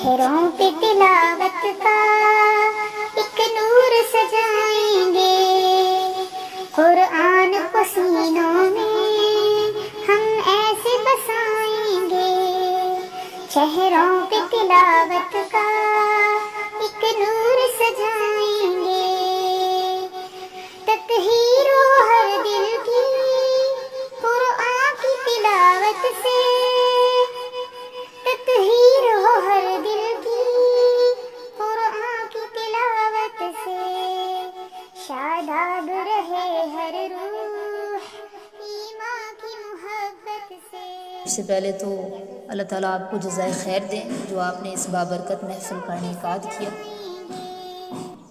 چہروں پہ تلاوت کا ایک نور سجائیں گے، قرآن کو سینوں میں ہم ایسے بسائیں گے، چہروں پہ تلاوت کا ایک نور سجائیں گے، تطہیر ہو ہر دل کی قرآن کی تلاوت سے، تطہیر ہو ہر دل کی قرآن کی تلاوت سے، شاداب رہے ہر روح ایمان کی محبت سے۔ اس سے پہلے تو اللہ تعالیٰ آپ کو جزائے خیر دیں جو آپ نے اس بابرکت محفل کا انعقاد کیا۔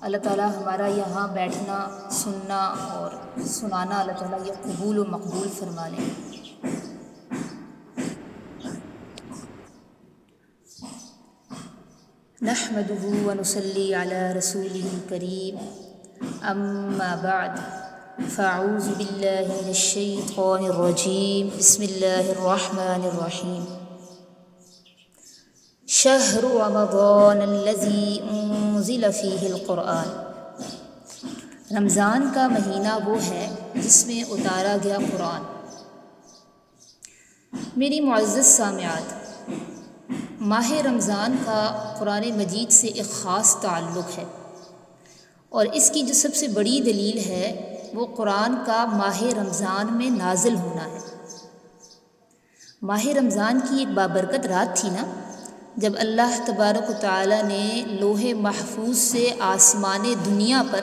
اللہ تعالیٰ ہمارا یہاں بیٹھنا، سننا اور سنانا اللہ تعالیٰ یہ قبول و مقبول فرما لیں۔ نحمده ونصلي على رسوله الكريم، اما بعد فاعوذ باللہ من الشیطان الرجیم، بسم اللہ الرحمن الرحیم۔ شہر رمضان الذی انزل فیہ القرآن، رمضان کا مہینہ وہ ہے جس میں اتارا گیا قرآن۔ میری معزز سامعات، ماہ رمضان کا قرآن مجید سے ایک خاص تعلق ہے، اور اس کی جو سب سے بڑی دلیل ہے وہ قرآن کا ماہ رمضان میں نازل ہونا ہے۔ ماہ رمضان کی ایک بابرکت رات تھی نا، جب اللہ تبارک و تعالیٰ نے لوح محفوظ سے آسمان دنیا پر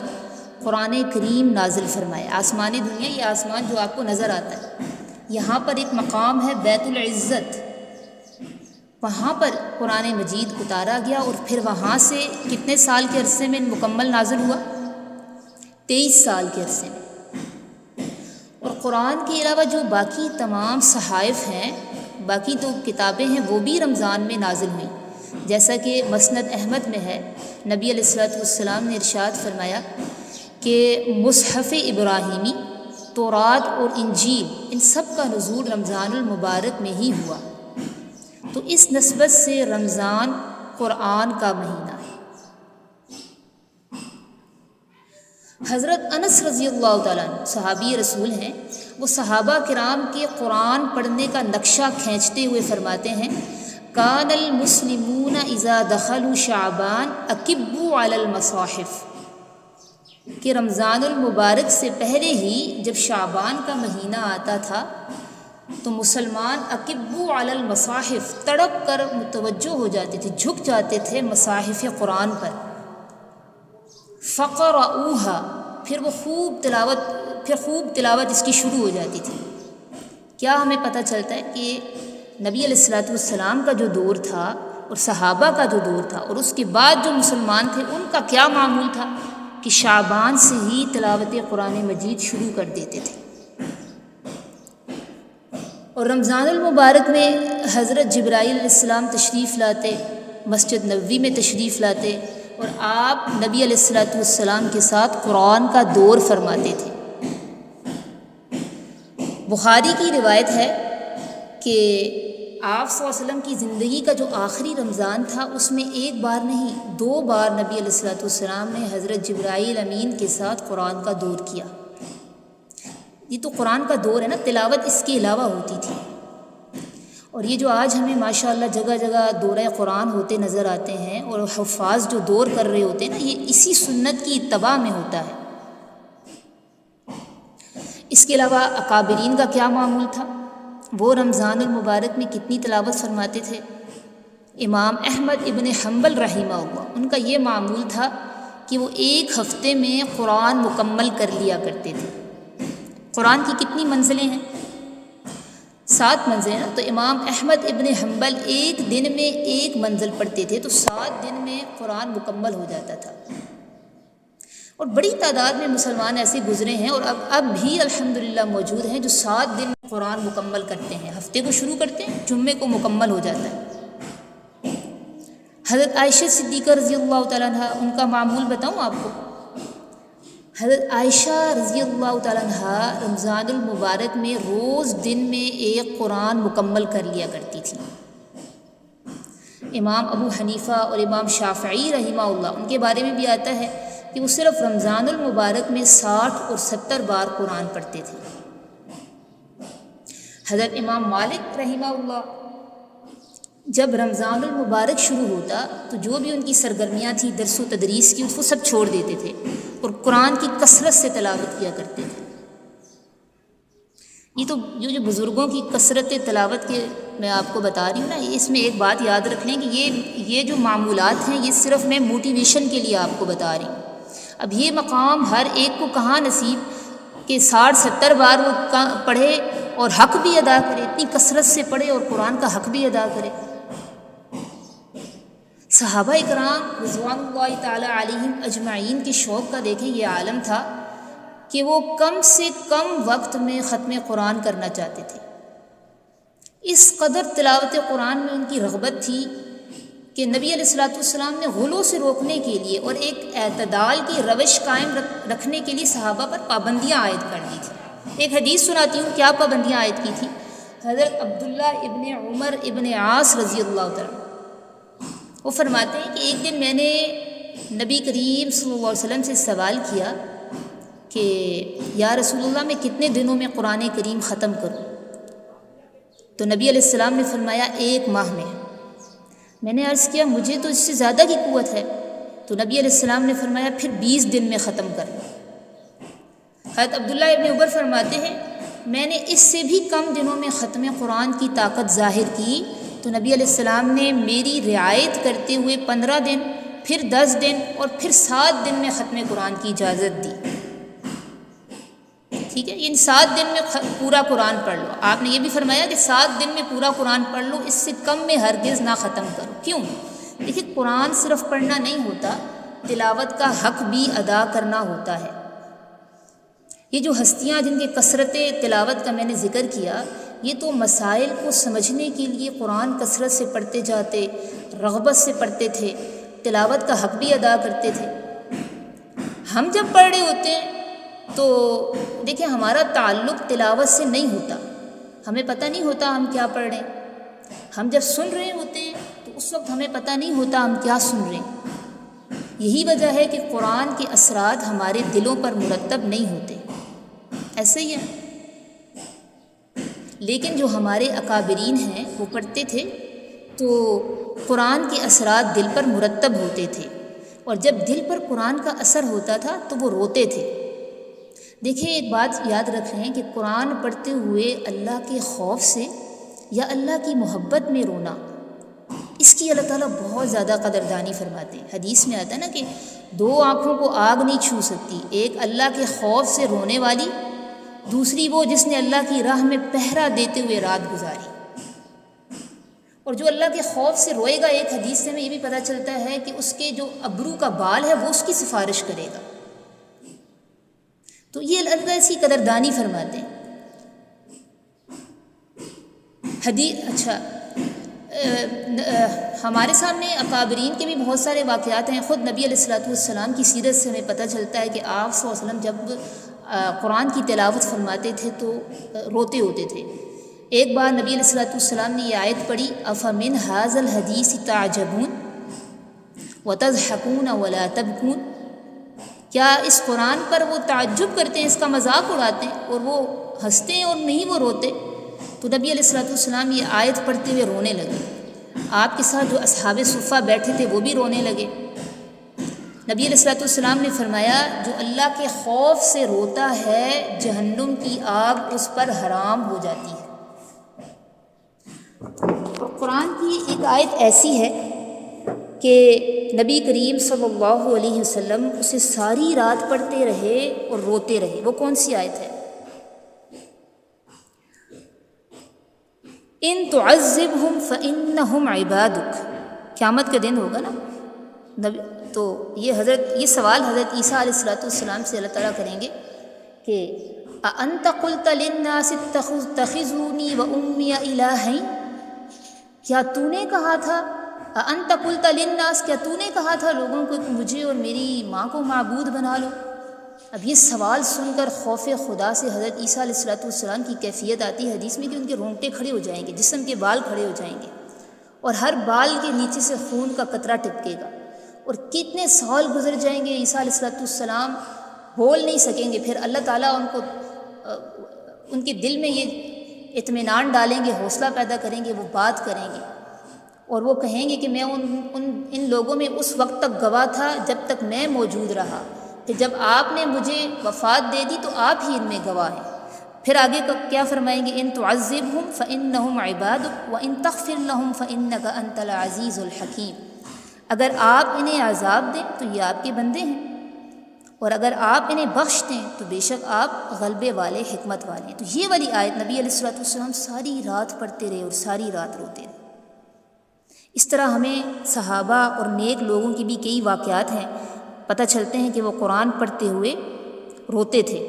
قرآن کریم نازل فرمایا۔ آسمان دنیا یہ آسمان جو آپ کو نظر آتا ہے، یہاں پر ایک مقام ہے بیت العزت، وہاں پر قرآن مجید اتارا گیا، اور پھر وہاں سے کتنے سال کے عرصے میں مکمل نازل ہوا؟ 23 سال کے عرصے میں۔ اور قرآن کے علاوہ جو باقی تمام صحائف ہیں، باقی تو کتابیں ہیں، وہ بھی رمضان میں نازل ہوئیں، جیسا کہ مسند احمد میں ہے، نبی علیہ الصلوۃ والسلام نے ارشاد فرمایا کہ مصحف ابراہیمی، تورات اور انجیل، ان سب کا نزول رمضان المبارک میں ہی ہوا، تو اس نسبت سے رمضان قرآن کا مہینہ ہے۔ حضرت انس رضی اللہ تعالیٰ عنہ صحابی رسول ہیں، وہ صحابہ کرام کے قرآن پڑھنے کا نقشہ کھینچتے ہوئے فرماتے ہیں، کان المسلمون اذا دخلوا شعبان اکبوا علی المصاحف، کہ رمضان المبارک سے پہلے ہی جب شعبان کا مہینہ آتا تھا تو مسلمان اکبو علی المصاحف، تڑپ کر متوجہ ہو جاتے تھے، جھک جاتے تھے مصاحف قرآن پر، فقرؤوہا، پھر خوب تلاوت اس کی شروع ہو جاتی تھی۔ کیا ہمیں پتہ چلتا ہے کہ نبی علیہ الصلوۃ والسلام کا جو دور تھا اور صحابہ کا جو دور تھا، اور اس کے بعد جو مسلمان تھے ان کا کیا معمول تھا کہ شعبان سے ہی تلاوت قرآن مجید شروع کر دیتے تھے۔ اور رمضان المبارک میں حضرت جبرائیل علیہ السلام تشریف لاتے، مسجد نبوی میں تشریف لاتے، اور آپ نبی علیہ الصلوۃ والسلام کے ساتھ قرآن کا دور فرماتے تھے۔ بخاری کی روایت ہے کہ آپ صلی اللہ علیہ وسلم کی زندگی کا جو آخری رمضان تھا، اس میں ایک بار نہیں 2 بار نبی علیہ الصلوۃ والسلام نے حضرت جبرائیل امین کے ساتھ قرآن کا دور کیا۔ یہ تو قرآن کا دور ہے نا، تلاوت اس کے علاوہ ہوتی تھی۔ اور یہ جو آج ہمیں ماشاءاللہ جگہ جگہ دورہ قرآن ہوتے نظر آتے ہیں، اور حفاظ جو دور کر رہے ہوتے ہیں نا، یہ اسی سنت کی اتباع میں ہوتا ہے۔ اس کے علاوہ اکابرین کا کیا معمول تھا؟ وہ رمضان المبارک میں کتنی تلاوت فرماتے تھے؟ امام احمد ابن حنبل رحمہ اللہ، ان کا یہ معمول تھا کہ وہ 1 ہفتے میں قرآن مکمل کر لیا کرتے تھے۔ قرآن کی کتنی منزلیں ہیں؟ 7 منزلیں، تو امام احمد ابن حنبل 1 دن میں 1 منزل پڑھتے تھے، تو 7 دن میں قرآن مکمل ہو جاتا تھا۔ اور بڑی تعداد میں مسلمان ایسے گزرے ہیں، اور اب بھی الحمدللہ موجود ہیں جو 7 دن میں قرآن مکمل کرتے ہیں، ہفتے کو شروع کرتے ہیں، جمعے کو مکمل ہو جاتا ہے۔ حضرت عائشہ صدیقہ رضی اللہ تعالیٰ عنہ، ان کا معمول بتاؤں آپ کو؟ حضرت عائشہ رضی اللہ تعالیٰ عنہ رمضان المبارک میں روز دن میں 1 قرآن مکمل کر لیا کرتی تھی۔ امام ابو حنیفہ اور امام شافعی رحمہ اللہ، ان کے بارے میں بھی آتا ہے کہ وہ صرف رمضان المبارک میں 60 اور 70 بار قرآن پڑھتے تھے۔ حضرت امام مالک رحمہ اللہ جب رمضان المبارک شروع ہوتا تو جو بھی ان کی سرگرمیاں تھیں درس و تدریس کی، وہ سب چھوڑ دیتے تھے اور قرآن کی کثرت سے تلاوت کیا کرتے تھے۔ یہ تو جو بزرگوں کی کثرت تلاوت کے میں آپ کو بتا رہی ہوں نا، اس میں ایک بات یاد رکھ لیں کہ یہ جو معمولات ہیں یہ صرف میں موٹیویشن کے لیے آپ کو بتا رہی ہوں۔ اب یہ مقام ہر ایک کو کہاں نصیب کہ 60-70 بار وہ پڑھے اور حق بھی ادا کرے، اتنی کثرت سے پڑھے اور قرآن کا حق بھی ادا کرے۔ صحابہ اکرام رضوان اللہ تعالیٰ علیہم اجمعین کے شوق کا دیکھیں یہ عالم تھا کہ وہ کم سے کم وقت میں ختم قرآن کرنا چاہتے تھے۔ اس قدر تلاوت قرآن میں ان کی رغبت تھی کہ نبی علیہ الصلوۃ والسلام نے غلو سے روکنے کے لیے اور ایک اعتدال کی روش قائم رکھنے کے لیے صحابہ پر پابندیاں عائد کر دی تھیں۔ ایک حدیث سناتی ہوں، کیا پابندیاں عائد کی تھی۔ حضرت عبداللہ ابن عمر ابن عاص رضی اللہ تعالیٰ وہ فرماتے ہیں کہ ایک دن میں نے نبی کریم صلی اللہ علیہ وسلم سے سوال کیا کہ یا رسول اللہ میں کتنے دنوں میں قرآن کریم ختم کروں؟ تو نبی علیہ السلام نے فرمایا 1 ماہ میں۔ میں نے عرض کیا مجھے تو اس سے زیادہ کی قوت ہے، تو نبی علیہ السلام نے فرمایا پھر 20 دن میں ختم کر لوں۔ حضرت عبداللہ ابن عمر فرماتے ہیں میں نے اس سے بھی کم دنوں میں ختم قرآن کی طاقت ظاہر کی تو نبی علیہ السلام نے میری رعایت کرتے ہوئے 15 دن، پھر 10 دن اور پھر 7 دن میں ختم قرآن کی اجازت دی۔ ٹھیک ہے، ان 7 دن میں پورا قرآن پڑھ لو۔ آپ نے یہ بھی فرمایا کہ 7 دن میں پورا قرآن پڑھ لو، اس سے کم میں ہرگز نہ ختم کرو۔ کیوں؟ دیکھیے قرآن صرف پڑھنا نہیں ہوتا، تلاوت کا حق بھی ادا کرنا ہوتا ہے۔ یہ جو ہستیاں جن کے کثرت تلاوت کا میں نے ذکر کیا، یہ تو مسائل کو سمجھنے کے لیے قرآن کثرت سے پڑھتے جاتے، رغبت سے پڑھتے تھے، تلاوت کا حق بھی ادا کرتے تھے۔ ہم جب پڑھ رہے ہوتے ہیں تو دیکھیں ہمارا تعلق تلاوت سے نہیں ہوتا، ہمیں پتہ نہیں ہوتا ہم کیا پڑھ رہے ہیں۔ ہم جب سن رہے ہوتے ہیں تو اس وقت ہمیں پتہ نہیں ہوتا ہم کیا سن رہے ہیں۔ یہی وجہ ہے کہ قرآن کے اثرات ہمارے دلوں پر مرتب نہیں ہوتے، ایسے ہی ہے۔ لیکن جو ہمارے اکابرین ہیں وہ پڑھتے تھے تو قرآن کے اثرات دل پر مرتب ہوتے تھے، اور جب دل پر قرآن کا اثر ہوتا تھا تو وہ روتے تھے۔ دیکھیں ایک بات یاد رکھ لیں کہ قرآن پڑھتے ہوئے اللہ کے خوف سے یا اللہ کی محبت میں رونا، اس کی اللہ تعالیٰ بہت زیادہ قدردانی فرماتے ہیں۔ حدیث میں آتا ہے نا کہ 2 آنکھوں کو آگ نہیں چھو سکتی، ایک اللہ کے خوف سے رونے والی، دوسری وہ جس نے اللہ کی راہ میں پہرا دیتے ہوئے رات گزاری۔ اور جو اللہ کے خوف سے روئے گا، ایک حدیث سے ہمیں یہ بھی پتہ چلتا ہے کہ اس کے جو ابرو کا بال ہے وہ اس کی سفارش کرے گا۔ تو یہ اللہ ایسی قدردانی فرماتے ہیں۔ اچھا، ہمارے سامنے اکابرین کے بھی بہت سارے واقعات ہیں۔ خود نبی علیہ الصلوۃ والسلام کی سیرت سے ہمیں پتہ چلتا ہے کہ آپ صلی اللہ علیہ وسلم جب قرآن کی تلاوت فرماتے تھے تو روتے ہوتے تھے۔ ایک بار نبی علیہ الصلوۃ والسلام نے یہ آیت پڑھی، افمن ھذا الحدیث تعجبون وتضحکون ولا تبکون، کیا اس قرآن پر وہ تعجب کرتے ہیں، اس کا مذاق اڑاتے ہیں اور وہ ہنستے ہیں اور نہیں وہ روتے؟ تو نبی علیہ الصلوۃ والسلام یہ آیت پڑھتے ہوئے رونے لگے۔ آپ کے ساتھ جو اصحاب صفہ بیٹھے تھے وہ بھی رونے لگے۔ نبی علیہ الصلوۃ والسلام نے فرمایا جو اللہ کے خوف سے روتا ہے جہنم کی آگ اس پر حرام ہو جاتی ہے۔ اور قرآن کی ایک آیت ایسی ہے کہ نبی کریم صلی اللہ علیہ وسلم اسے ساری رات پڑھتے رہے اور روتے رہے۔ وہ کون سی آیت ہے؟ ان تعذبہم فانہم عبادک، قیامت کا دن ہوگا نا، تو یہ سوال حضرت عیسیٰ علیہ السلام سے اللہ تعالیٰ کریں گے کہ اَأَنْتَ قُلْتَ لِلنَّاسِ اتَّخِذُونِي وَأُمِّيَ إِلَٰهَيْنِ، کیا تو نے کہا تھا، اَأَنْتَ قُلْتَ لِلنَّاسِ، کیا تو نے کہا تھا لوگوں کو کہ مجھے اور میری ماں کو معبود بنا لو؟ اب یہ سوال سن کر خوف خدا سے حضرت عیسیٰ علیہ السلام کی کیفیت آتی ہے حدیث میں کہ ان کے رونگٹے کھڑے ہو جائیں گے، جسم کے بال کھڑے ہو جائیں گے، اور ہر بال کے نیچے سے خون کا قطرہ ٹپکے گا، اور کتنے سال گزر جائیں گے، عیسیٰ علیہ السلام بول نہیں سکیں گے، پھر اللہ تعالیٰ ان کے دل میں یہ اطمینان ڈالیں گے، حوصلہ پیدا کریں گے، وہ بات کریں گے اور وہ کہیں گے کہ میں ان لوگوں میں اس وقت تک گواہ تھا جب تک میں موجود رہا، کہ جب آپ نے مجھے وفات دے دی تو آپ ہی ان میں گواہ ہیں۔ پھر آگے کیا فرمائیں گے، ان تعذبہم فانہم عبادک وان تغفر لہم فانک انت العزیز الحکیم، اگر آپ انہیں عذاب دیں تو یہ آپ کے بندے ہیں، اور اگر آپ انہیں بخش دیں تو بے شک آپ غلبے والے، حکمت والے ہیں۔ تو یہ والی آیت نبی علیہ السلام ساری رات پڑھتے رہے اور ساری رات روتے رہے۔ اس طرح ہمیں صحابہ اور نیک لوگوں کی بھی کئی واقعات ہیں، پتہ چلتے ہیں کہ وہ قرآن پڑھتے ہوئے روتے تھے۔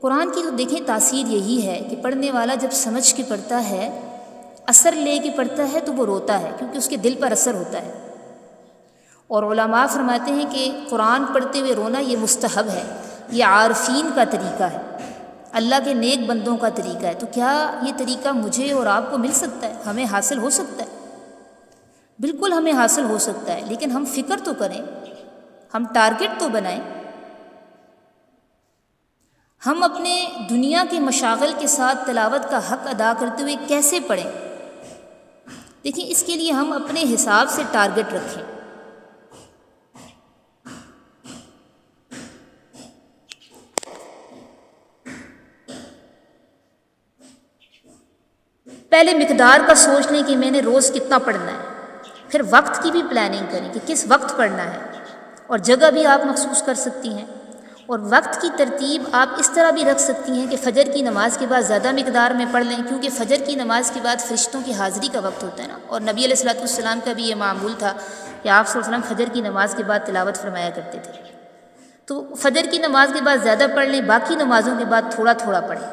قرآن کی تو دیکھیں تاثیر یہی ہے کہ پڑھنے والا جب سمجھ کے پڑھتا ہے، اثر لے کے پڑھتا ہے تو وہ روتا ہے، کیونکہ اس کے دل پر اثر ہوتا ہے۔ اور علماء فرماتے ہیں کہ قرآن پڑھتے ہوئے رونا یہ مستحب ہے، یہ عارفین کا طریقہ ہے، اللہ کے نیک بندوں کا طریقہ ہے۔ تو کیا یہ طریقہ مجھے اور آپ کو مل سکتا ہے، ہمیں حاصل ہو سکتا ہے؟ بالکل ہمیں حاصل ہو سکتا ہے، لیکن ہم فکر تو کریں، ہم ٹارگٹ تو بنائیں، ہم اپنے دنیا کے مشاغل کے ساتھ تلاوت کا حق ادا کرتے ہوئے کیسے پڑھیں؟ دیکھیں، اس کے لیے ہم اپنے حساب سے ٹارگٹ رکھیں۔ پہلے مقدار کا سوچ لیں کہ میں نے روز کتنا پڑھنا ہے، پھر وقت کی بھی پلاننگ کریں کہ کس وقت پڑھنا ہے، اور جگہ بھی آپ مخصوص کر سکتی ہیں، اور وقت کی ترتیب آپ اس طرح بھی رکھ سکتی ہیں کہ فجر کی نماز کے بعد زیادہ مقدار میں پڑھ لیں، کیونکہ فجر کی نماز کے بعد فرشتوں کی حاضری کا وقت ہوتا ہے نا، اور نبی علیہ السلام کا بھی یہ معمول تھا کہ آپ صلی اللہ علیہ وسلم فجر کی نماز کے بعد تلاوت فرمایا کرتے تھے۔ تو فجر کی نماز کے بعد زیادہ پڑھ لیں، باقی نمازوں کے بعد تھوڑا تھوڑا پڑھیں،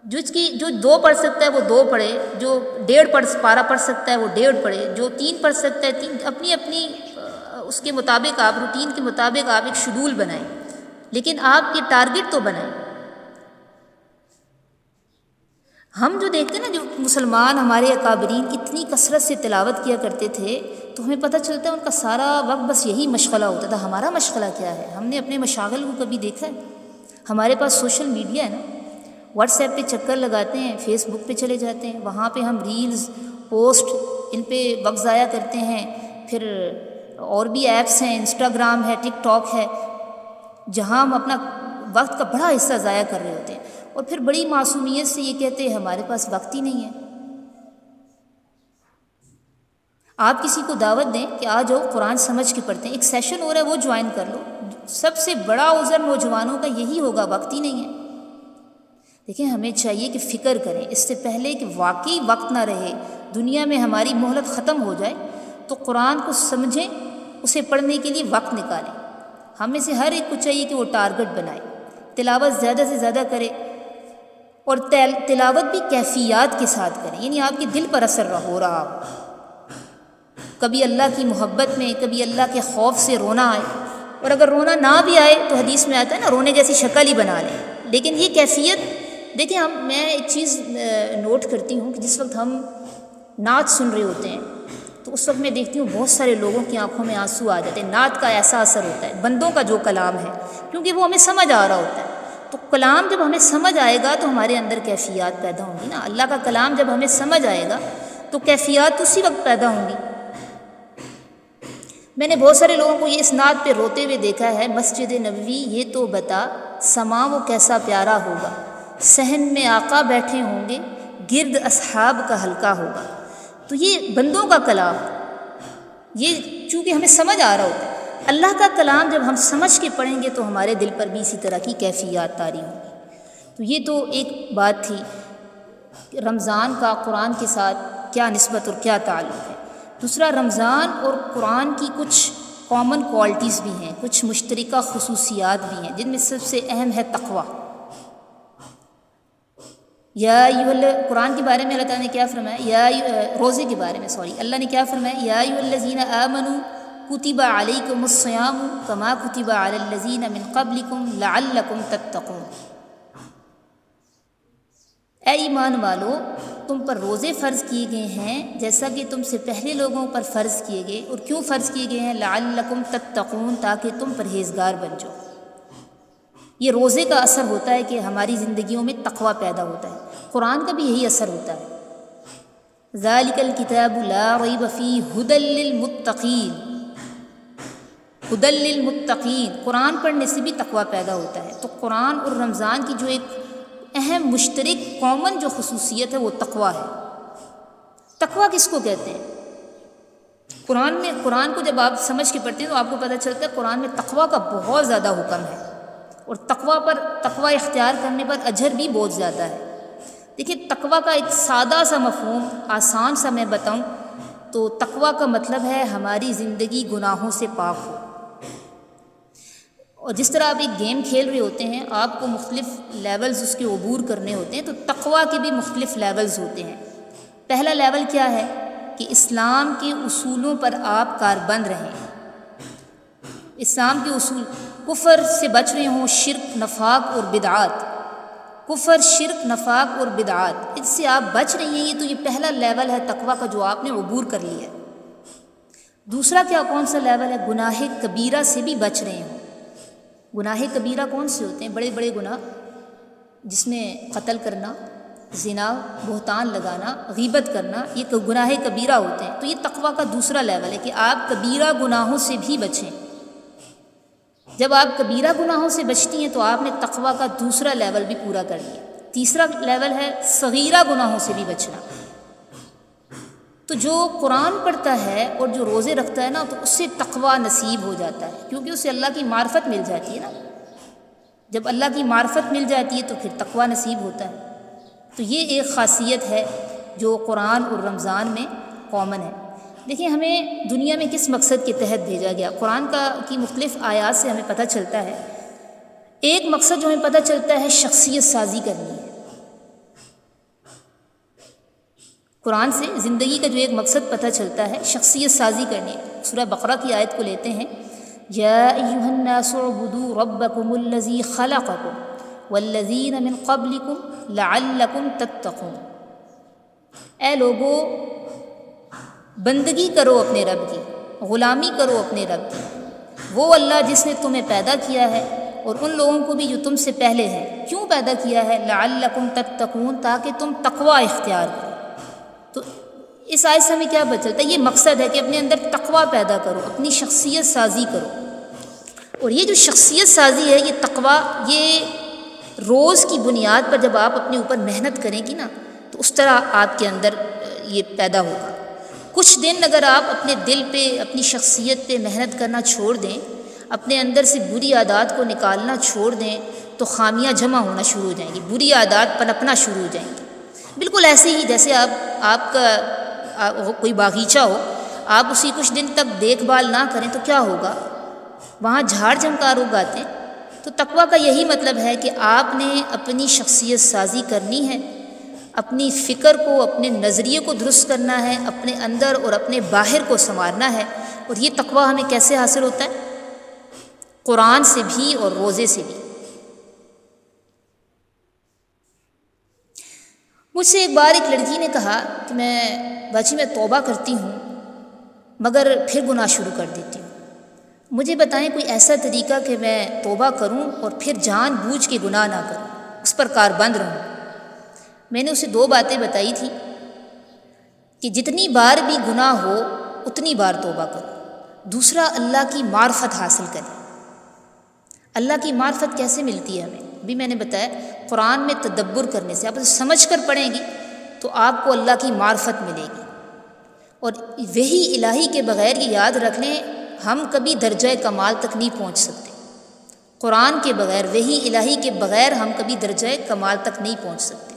جو 2 پڑھ سکتا ہے وہ 2 پڑھے، جو 1.5 پارہ پڑھ سکتا ہے وہ 1.5 پڑھے، جو 3 پڑھ سکتا ہے 3، اپنی اس کے مطابق آپ روٹین کے مطابق آپ ایک شیڈول بنائیں، لیکن آپ یہ ٹارگٹ تو بنائیں۔ ہم جو دیکھتے ہیں نا، جو مسلمان ہمارے اکابرین اتنی کثرت سے تلاوت کیا کرتے تھے، تو ہمیں پتہ چلتا ہے ان کا سارا وقت بس یہی مشغلہ ہوتا تھا۔ ہمارا مشغلہ کیا ہے؟ ہم نے اپنے مشاغل کو کبھی دیکھا ہے؟ ہمارے پاس سوشل میڈیا ہے نا، واٹس ایپ پہ چکر لگاتے ہیں، فیس بک پہ چلے جاتے ہیں، وہاں پہ ہم ریلز، پوسٹ، ان پہ وقت ضائع کرتے ہیں۔ پھر اور بھی ایپس ہیں، انسٹاگرام ہے، ٹک ٹاک ہے، جہاں ہم اپنا وقت کا بڑا حصہ ضائع کر رہے ہوتے ہیں، اور پھر بڑی معصومیت سے یہ کہتے ہیں ہمارے پاس وقت ہی نہیں ہے۔ آپ کسی کو دعوت دیں کہ آ جاؤ قرآن سمجھ کے پڑھتے ہیں، ایک سیشن ہو رہا ہے وہ جوائن کر لو، سب سے بڑا عذر نوجوانوں کا یہی ہوگا، وقت ہی نہیں ہے۔ دیکھیں، ہمیں چاہیے کہ فکر کریں اس سے پہلے کہ واقعی وقت نہ رہے، دنیا میں ہماری مہلت ختم ہو جائے، تو قرآن کو سمجھیں، اسے پڑھنے کے لیے وقت نکالیں۔ ہم میں سے ہر ایک کو چاہیے کہ وہ ٹارگٹ بنائے، تلاوت زیادہ سے زیادہ کرے، اور تلاوت بھی کیفیات کے ساتھ کریں، یعنی آپ کے دل پر اثر ہو رہا ہو، کبھی اللہ کی محبت میں، کبھی اللہ کے خوف سے رونا آئے، اور اگر رونا نہ بھی آئے تو حدیث میں آتا ہے نا، رونے جیسی شکل ہی بنا لیں، لیکن یہ کیفیت دیکھیں۔ میں ایک چیز نوٹ کرتی ہوں کہ جس وقت ہم نعت سن رہے ہوتے ہیں تو اس وقت میں دیکھتی ہوں بہت سارے لوگوں کی آنکھوں میں آنسو آ جاتے ہیں۔ نعت کا ایسا اثر ہوتا ہے، بندوں کا جو کلام ہے، کیونکہ وہ ہمیں سمجھ آ رہا ہوتا ہے، تو کلام جب ہمیں سمجھ آئے گا تو ہمارے اندر کیفیات پیدا ہوں گی نا۔ اللہ کا کلام جب ہمیں سمجھ آئے گا تو کیفیات اسی وقت پیدا ہوں گی۔ میں نے بہت سارے لوگوں کو یہ اس نعت پہ روتے ہوئے دیکھا ہے، مسجد نبوی یہ تو بتا، سما وہ کیسا پیارا ہوگا، صحن میں آقا بیٹھے ہوں گے، گرد اصحاب کا حلقہ ہوگا۔ تو یہ بندوں کا کلام، یہ چونکہ ہمیں سمجھ آ رہا ہوتا ہے۔ اللہ کا کلام جب ہم سمجھ کے پڑھیں گے تو ہمارے دل پر بھی اسی طرح کی کیفیات طاری ہوں گی۔ تو یہ تو ایک بات تھی کہ رمضان کا قرآن کے ساتھ کیا نسبت اور کیا تعلق ہے۔ دوسرا، رمضان اور قرآن کی کچھ کامن کوالٹیز بھی ہیں، کچھ مشترکہ خصوصیات بھی ہیں، جن میں سب سے اہم ہے تقوی۔ قرآن کے بارے میں اللہ تعالیٰ نے کیا فرمایا، روزے کے بارے میں اللہ نے کیا فرمایا، یا ایھا الذین آمنوا کتب علیکم الصیام کما کتب علی الذین من قبلکم لعلکم تتقون۔ اے ایمان والو، تم پر روزے فرض کیے گئے ہیں جیسا کہ تم سے پہلے لوگوں پر فرض کیے گئے. اور کیوں فرض کیے گئے ہیں؟ لعلکم تتقون، تاکہ تم پرہیزگار بن جاؤ. یہ روزے کا اثر ہوتا ہے کہ ہماری زندگیوں میں تقوی پیدا ہوتا ہے. قرآن کا بھی یہی اثر ہوتا ہے. ذالک الکتاب لا ریب فیہ ھدی للمتقین. ھدی للمتقین، قرآن پڑھنے سے بھی تقوی پیدا ہوتا ہے. تو قرآن اور رمضان کی جو ایک اہم مشترک کامن جو خصوصیت ہے وہ تقوی ہے. تقوی کس کو کہتے ہیں؟ قرآن کو جب آپ سمجھ کے پڑھتے ہیں تو آپ کو پتہ چلتا ہے قرآن میں تقوی کا بہت زیادہ حکم ہے، اور تقوی اختیار کرنے پر اجر بھی بہت زیادہ ہے. دیکھیں، تقوی کا ایک سادہ سا مفہوم آسان سا میں بتاؤں تو تقوی کا مطلب ہے ہماری زندگی گناہوں سے پاک ہو. اور جس طرح آپ ایک گیم کھیل رہے ہوتے ہیں، آپ کو مختلف لیولز اس کے عبور کرنے ہوتے ہیں، تو تقوی کے بھی مختلف لیولز ہوتے ہیں. پہلا لیول کیا ہے کہ اسلام کے اصولوں پر آپ کاربند رہیں. اسلام کے اصول، کفر سے بچ رہے ہوں، شرک، نفاق اور بدعات. کفر، شرک، نفاق اور بدعات، اس سے آپ بچ رہی ہیں. تو یہ پہلا لیول ہے تقوی کا جو آپ نے عبور کر لیا. دوسرا کون سا لیول ہے؟ گناہ کبیرہ سے بھی بچ رہے ہوں. گناہ کبیرہ کون سے ہوتے ہیں؟ بڑے بڑے گناہ، جس میں قتل کرنا، زنا، بہتان لگانا، غیبت کرنا، یہ گناہ کبیرہ ہوتے ہیں. تو یہ تقوی کا دوسرا لیول ہے کہ آپ کبیرہ گناہوں سے بھی بچیں. جب آپ کبیرہ گناہوں سے بچتی ہیں تو آپ نے تقوی کا دوسرا لیول بھی پورا کر لیا. تیسرا لیول ہے صغیرہ گناہوں سے بھی بچنا. تو جو قرآن پڑھتا ہے اور جو روزے رکھتا ہے نا، تو اس سے تقوی نصیب ہو جاتا ہے، کیونکہ اسے اللہ کی معرفت مل جاتی ہے نا. جب اللہ کی معرفت مل جاتی ہے تو پھر تقوی نصیب ہوتا ہے. تو یہ ایک خاصیت ہے جو قرآن اور رمضان میں کامن ہے. دیکھیں، ہمیں دنیا میں کس مقصد کے تحت بھیجا گیا؟ قرآن کی مختلف آیات سے ہمیں پتہ چلتا ہے. ایک مقصد جو ہمیں پتہ چلتا ہے، شخصیت سازی کرنی ہے. قرآن سے زندگی کا جو ایک مقصد پتہ چلتا ہے، شخصیت سازی کرنی ہے. سورہ بقرہ کی آیت کو لیتے ہیں، یا ایھا الناس اعبدوا ربکم الذی خلقکم والذین من قبلکم لعلکم تتقون. اے لوگو، بندگی کرو اپنے رب کی، غلامی کرو اپنے رب کی، وہ اللہ جس نے تمہیں پیدا کیا ہے اور ان لوگوں کو بھی جو تم سے پہلے ہیں. کیوں پیدا کیا ہے؟ لعلکم تتقون، تاکہ تم تقوی اختیار کرو. تو اس آیت سے ہمیں کیا پتہ چلتا ہے؟ یہ مقصد ہے کہ اپنے اندر تقوی پیدا کرو، اپنی شخصیت سازی کرو. اور یہ جو شخصیت سازی ہے، یہ تقوی، یہ روز کی بنیاد پر جب آپ اپنے اوپر محنت کریں گی نا، تو اس طرح آپ کے اندر یہ پیدا ہوگا. کچھ دن اگر آپ اپنے دل پہ، اپنی شخصیت پہ محنت کرنا چھوڑ دیں، اپنے اندر سے بری عادات کو نکالنا چھوڑ دیں، تو خامیاں جمع ہونا شروع ہو جائیں گی، بری عادات پنپنا شروع ہو جائیں گی. بالکل ایسے ہی جیسے آپ کا کوئی باغیچہ ہو، آپ اسی کچھ دن تک دیکھ بھال نہ کریں تو کیا ہوگا؟ وہاں جھاڑ جھنکار اگاتے ہیں. تو تقوی کا یہی مطلب ہے کہ آپ نے اپنی شخصیت سازی کرنی ہے، اپنی فکر کو، اپنے نظریے کو درست کرنا ہے، اپنے اندر اور اپنے باہر کو سنوارنا ہے. اور یہ تقوی ہمیں کیسے حاصل ہوتا ہے؟ قرآن سے بھی اور روزے سے بھی. مجھ سے ایک بار ایک لڑکی نے کہا کہ میں توبہ کرتی ہوں مگر پھر گناہ شروع کر دیتی ہوں. مجھے بتائیں کوئی ایسا طریقہ کہ میں توبہ کروں اور پھر جان بوجھ کے گناہ نہ کروں، اس پر کاربند رہوں. میں نے اسے 2 باتیں بتائی تھی کہ جتنی بار بھی گناہ ہو اتنی بار توبہ کرو. دوسرا، اللہ کی معرفت حاصل کریں. اللہ کی معرفت کیسے ملتی ہے ہمیں؟ بھی میں نے بتایا، قرآن میں تدبر کرنے سے. آپ اسے سمجھ کر پڑھیں گی تو آپ کو اللہ کی معرفت ملے گی. اور وحی الہی کے بغیر یہ یاد رکھ لیں، ہم کبھی درجہ کمال تک نہیں پہنچ سکتے. قرآن کے بغیر، وحی الہی کے بغیر ہم کبھی درجہ کمال تک نہیں پہنچ سکتے.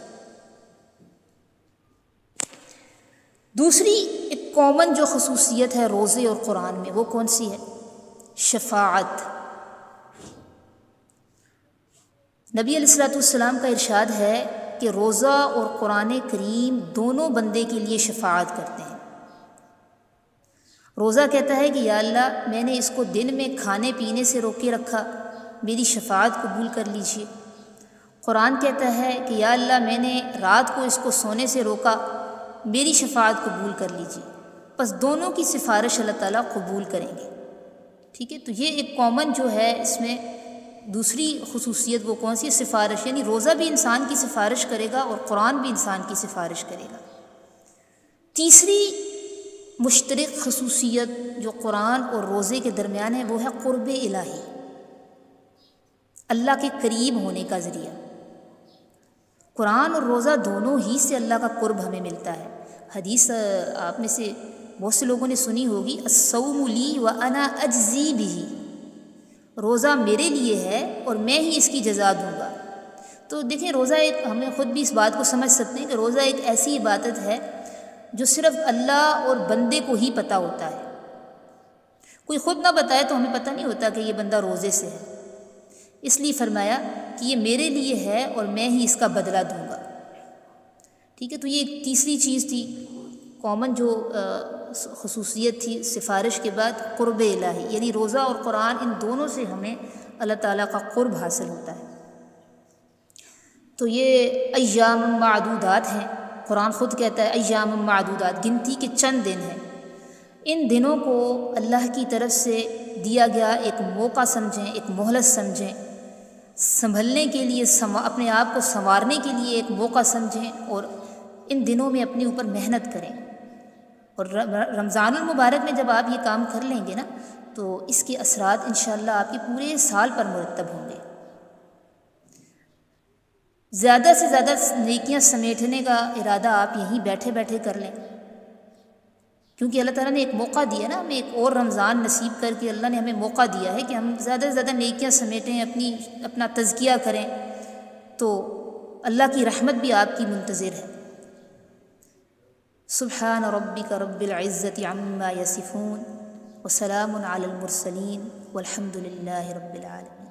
دوسری ایک کامن جو خصوصیت ہے روزے اور قرآن میں، وہ کون سی ہے؟ شفاعت. نبی علیہ الصلوۃ والسلام کا ارشاد ہے کہ روزہ اور قرآن کریم دونوں بندے کے لیے شفاعت کرتے ہیں. روزہ کہتا ہے کہ یا اللہ، میں نے اس کو دن میں کھانے پینے سے روکے رکھا، میری شفاعت قبول کر لیجیے. قرآن کہتا ہے کہ یا اللہ میں نے رات کو اس کو سونے سے روکا، میری شفاعت قبول کر لیجیے، بس دونوں کی سفارش اللہ تعالیٰ قبول کریں گے۔ ٹھیک ہے، تو یہ ایک کامن جو ہے اس میں دوسری خصوصیت وہ کون سی ہے؟ سفارش، یعنی روزہ بھی انسان کی سفارش کرے گا اور قرآن بھی انسان کی سفارش کرے گا۔ تیسری مشترک خصوصیت جو قرآن اور روزے کے درمیان ہے وہ ہے قرب الہی، اللہ کے قریب ہونے کا ذریعہ۔ قرآن اور روزہ دونوں ہی سے اللہ کا قرب ہمیں ملتا ہے۔ حدیث آپ میں سے بہت سے لوگوں نے سنی ہوگی، الصوم لی وانا اجزی بہ، روزہ میرے لیے ہے اور میں ہی اس کی جزا دوں گا۔ تو دیکھیں روزہ ایک، ہمیں خود بھی اس بات کو سمجھ سکتے ہیں کہ روزہ ایک ایسی عبادت ہے جو صرف اللہ اور بندے کو ہی پتہ ہوتا ہے۔ کوئی خود نہ بتائے تو ہمیں پتہ نہیں ہوتا کہ یہ بندہ روزے سے ہے، اس لیے فرمایا کہ یہ میرے لیے ہے اور میں ہی اس کا بدلہ دوں گا۔ ٹھیک ہے، تو یہ ایک تیسری چیز تھی کامن جو خصوصیت تھی سفارش کے بعد، قرب الہی، یعنی روزہ اور قرآن ان دونوں سے ہمیں اللہ تعالیٰ کا قرب حاصل ہوتا ہے۔ تو یہ ایام معدودات ہیں، قرآن خود کہتا ہے ایام معدودات، گنتی کے چند دن ہیں۔ ان دنوں کو اللہ کی طرف سے دیا گیا ایک موقع سمجھیں، ایک مہلت سمجھیں، سنبھلنے کے لیے، اپنے آپ کو سنوارنے کے لیے ایک موقع سمجھیں، اور ان دنوں میں اپنے اوپر محنت کریں۔ اور رمضان المبارک میں جب آپ یہ کام کر لیں گے نا تو اس کے اثرات انشاءاللہ آپ کے پورے سال پر مرتب ہوں گے۔ زیادہ سے زیادہ نیکیاں سمیٹنے کا ارادہ آپ یہیں بیٹھے بیٹھے کر لیں، کیونکہ اللہ تعالیٰ نے ایک موقع دیا نا، ہمیں ایک اور رمضان نصیب کر کے اللہ نے ہمیں موقع دیا ہے کہ ہم زیادہ سے زیادہ نیکیاں سمیٹیں، اپنا تزکیہ کریں، تو اللہ کی رحمت بھی آپ کی منتظر ہے۔ سبحان ربک رب العزت عما یصفون وسلام علی المرسلین والحمد للہ رب العالمین۔